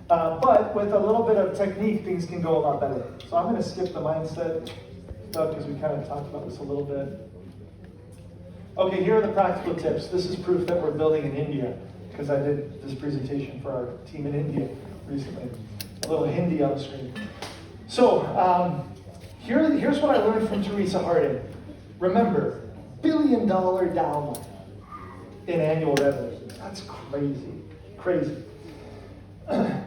But with a little bit of technique, things can go a lot better. So I'm going to skip the mindset stuff because we kind of talked about this a little bit. Okay, here are the practical tips. This is proof that we're building in India because I did this presentation for our team in India recently. A little Hindi on the screen. So here's what I learned from Teresa Harding. Remember, $1 billion downline in annual revenue. That's crazy, crazy.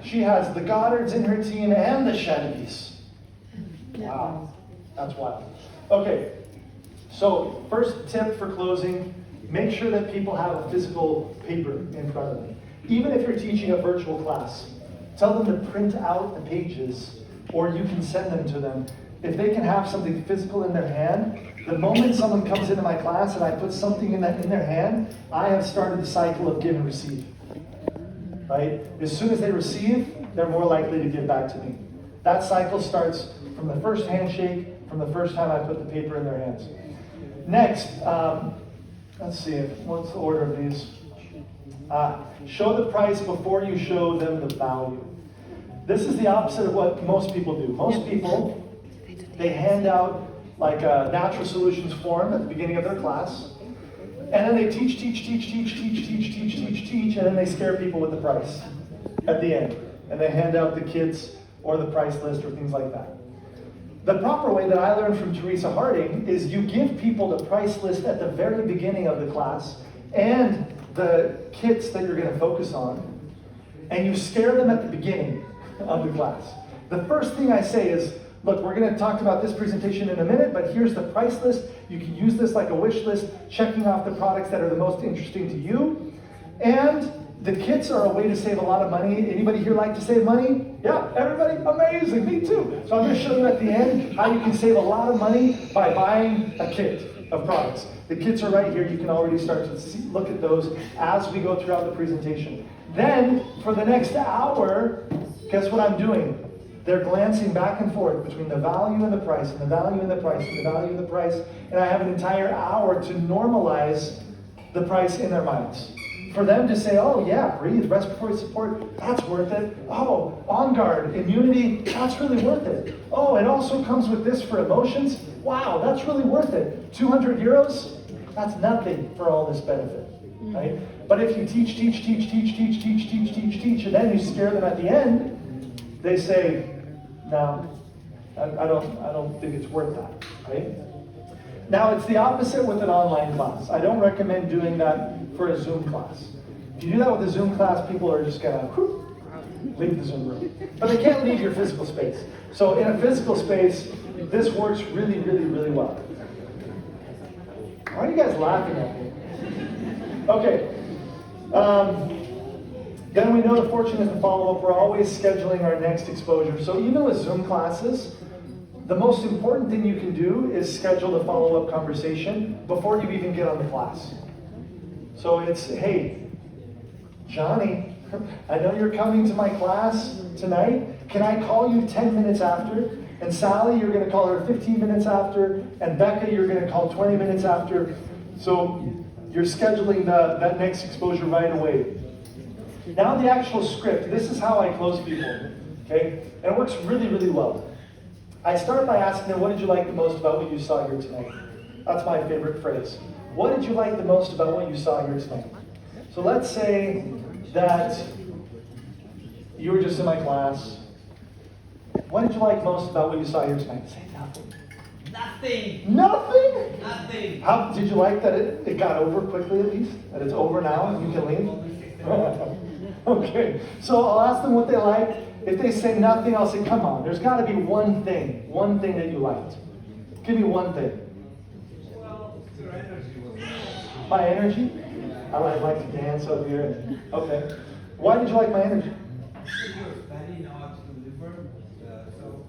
She has the Goddards in her team and the Chevys. Wow, that's wild. Okay, so first tip for closing, make sure that people have a physical paper in front of them. Even if you're teaching a virtual class, tell them to print out the pages or you can send them to them. If they can have something physical in their hand, the moment someone comes into my class and I put something in their hand, I have started the cycle of give and receive. Right? As soon as they receive, they're more likely to give back to me. That cycle starts from the first handshake, from the first time I put the paper in their hands. Next, let's see, what's the order of these? Show the price before you show them the value. This is the opposite of what most people do. Most people, they hand out like a natural solutions form at the beginning of their class. And then they teach, and then they scare people with the price at the end. And they hand out the kids or the price list or things like that. The proper way that I learned from Teresa Harding is you give people the price list at the very beginning of the class and the kits that you're going to focus on, and you scare them at the beginning of the class. The first thing I say is, look, we're going to talk about this presentation in a minute, but here's the price list. You can use this like a wish list, checking off the products that are the most interesting to you. And the kits are a way to save a lot of money. Anybody here like to save money? Yeah, everybody? Amazing, me too. So I'm going to show you at the end how you can save a lot of money by buying a kit of products. The kits are right here. You can already start to look at those as we go throughout the presentation. Then, for the next hour, guess what I'm doing? They're glancing back and forth between the value and the price, and the value and the price, and the value and the price, and I have an entire hour to normalize the price in their minds. For them to say, oh yeah, breathe, respiratory support, that's worth it. Oh, On Guard, immunity, that's really worth it. Oh, it also comes with this for emotions. Wow, that's really worth it. 200 euros, that's nothing for all this benefit, right? But if you teach, and then you scare them at the end, they say, no, I don't think it's worth that, right? Now, it's the opposite with an online class. I don't recommend doing that for a Zoom class. If you do that with a Zoom class, people are just gonna leave the Zoom room. But they can't leave your physical space. So in a physical space, this works really, really, really well. Why are you guys laughing at me? Okay. Then we know the fortune is the follow-up. We're always scheduling our next exposure. So even with Zoom classes, the most important thing you can do is schedule the follow-up conversation before you even get on the class. So it's, hey, Johnny, I know you're coming to my class tonight. Can I call you 10 minutes after? And Sally, you're going to call her 15 minutes after. And Becca, you're going to call 20 minutes after. So you're scheduling that next exposure right away. Now the actual script, this is how I close people, okay? And it works really, really well. I start by asking them, what did you like the most about what you saw here tonight? That's my favorite phrase. What did you like the most about what you saw here tonight? So let's say that you were just in my class. What did you like most about what you saw here tonight? Say nothing. Nothing. Nothing? Nothing. How did you like that it got over quickly at least? That it's over now and you can leave? Okay, so I'll ask them what they liked. If they say nothing, I'll say, come on, there's got to be one thing that you liked. Give me one thing. Well, your energy was... My energy? I like to dance up here. Okay. Why did you like my energy? You're studying how to deliver, so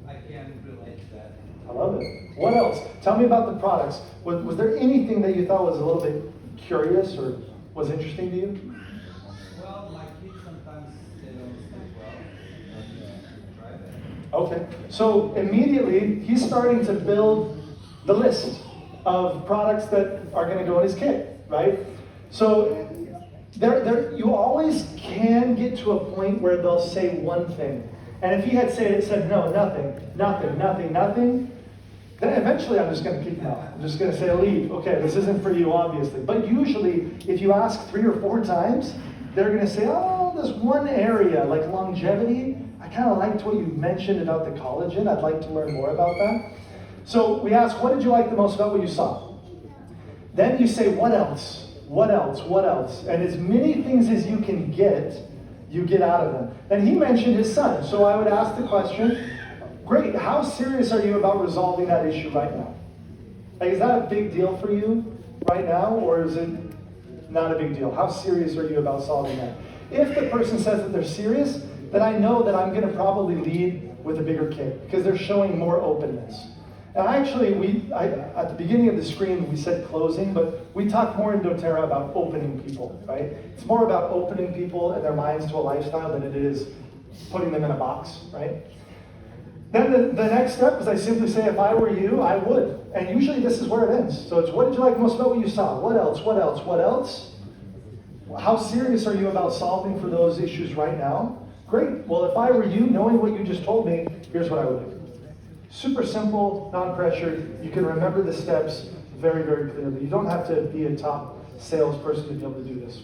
I can relate to that. I love it. What else? Tell me about the products. Was there anything that you thought was a little bit curious or was interesting to you? Well, my kids sometimes they don't sleep well. Try that. Okay. So immediately he's starting to build the list of products that are going to go in his kit, right? So you always can get to a point where they'll say one thing. And if he had said no, nothing, then eventually I'm just going to kick him out. I'm just going to say, leave. Okay, this isn't for you, obviously. But usually, if you ask 3 or 4 times, they're going to say, oh, this one area, like longevity, I kind of liked what you mentioned about the collagen. I'd like to learn more about that. So we ask, what did you like the most about what you saw? Then you say, what else? What else? What else? And as many things as you can get, you get out of them. And he mentioned his son. So I would ask the question, great, how serious are you about resolving that issue right now? Like, is that a big deal for you right now, or is it not a big deal? How serious are you about solving that? If the person says that they're serious, then I know that I'm going to probably lead with a bigger kid because they're showing more openness. And actually, at the beginning of the screen, we said closing, but we talk more in doTERRA about opening people, right? It's more about opening people and their minds to a lifestyle than it is putting them in a box, right? Then the next step is I simply say, if I were you, I would. And usually this is where it ends. So it's, what did you like most about what you saw? What else? What else? What else? How serious are you about solving for those issues right now? Great. Well, if I were you, knowing what you just told me, here's what I would do. Super simple, non-pressured. You can remember the steps very, very clearly. You don't have to be a top salesperson to be able to do this.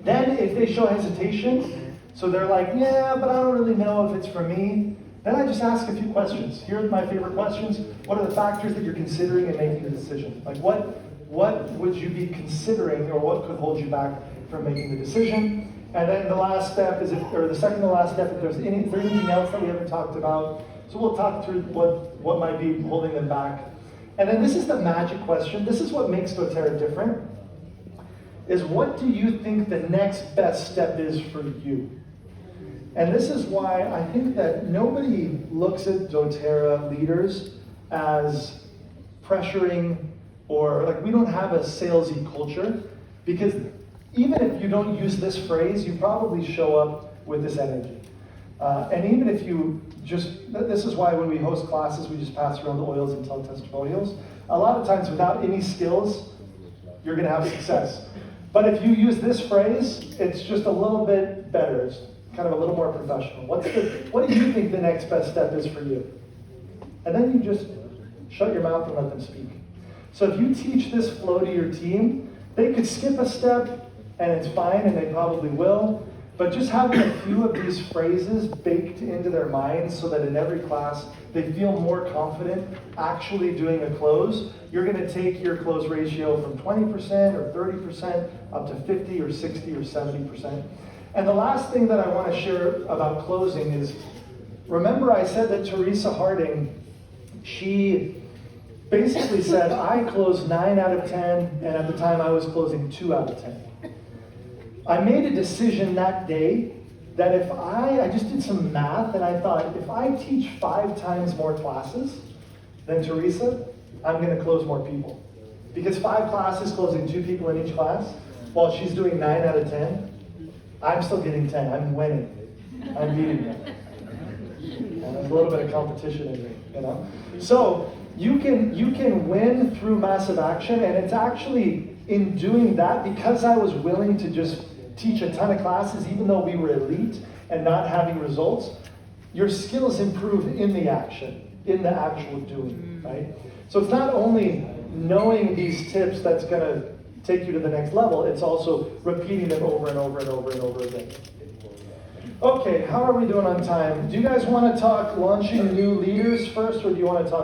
Then if they show hesitation, so they're like, yeah, but I don't really know if it's for me, then I just ask a few questions. Here are my favorite questions. What are the factors that you're considering in making the decision? Like what would you be considering, or what could hold you back from making the decision? And then the last step is, the second to last step, if there's anything else that we haven't talked about. So we'll talk through what might be holding them back. And then this is the magic question. This is what makes doTERRA different, is what do you think the next best step is for you? And this is why I think that nobody looks at doTERRA leaders as pressuring, or like, we don't have a salesy culture, because even if you don't use this phrase, you probably show up with this energy. And even if you this is why when we host classes, we just pass around the oils and tell testimonials. A lot of times without any skills, you're gonna have success. But if you use this phrase, it's just a little bit better. It's kind of a little more professional. What do you think the next best step is for you? And then you just shut your mouth and let them speak. So if you teach this flow to your team, they could skip a step and it's fine, and they probably will. But just having a few of these phrases baked into their minds so that in every class they feel more confident actually doing a close, you're going to take your close ratio from 20% or 30% up to 50 or 60 or 70%. And the last thing that I want to share about closing is, remember I said that Teresa Harding, she basically said, I closed 9 out of 10, and at the time I was closing 2 out of 10. I made a decision that day that if I just did some math, and I thought, if I teach 5 times more classes than Teresa, I'm going to close more people. Because 5 classes closing 2 people in each class, while she's doing 9 out of 10, I'm still getting 10. I'm winning. I'm beating her. And there's a little bit of competition in me, you know? So you can win through massive action, and it's actually in doing that, because I was willing to just teach a ton of classes, even though we were elite and not having results, your skills improve in the action, in the actual doing, right? So it's not only knowing these tips that's going to take you to the next level, it's also repeating them over and over and over and over again. Okay, how are we doing on time? Do you guys want to talk launching new leaders first, or do you want to talk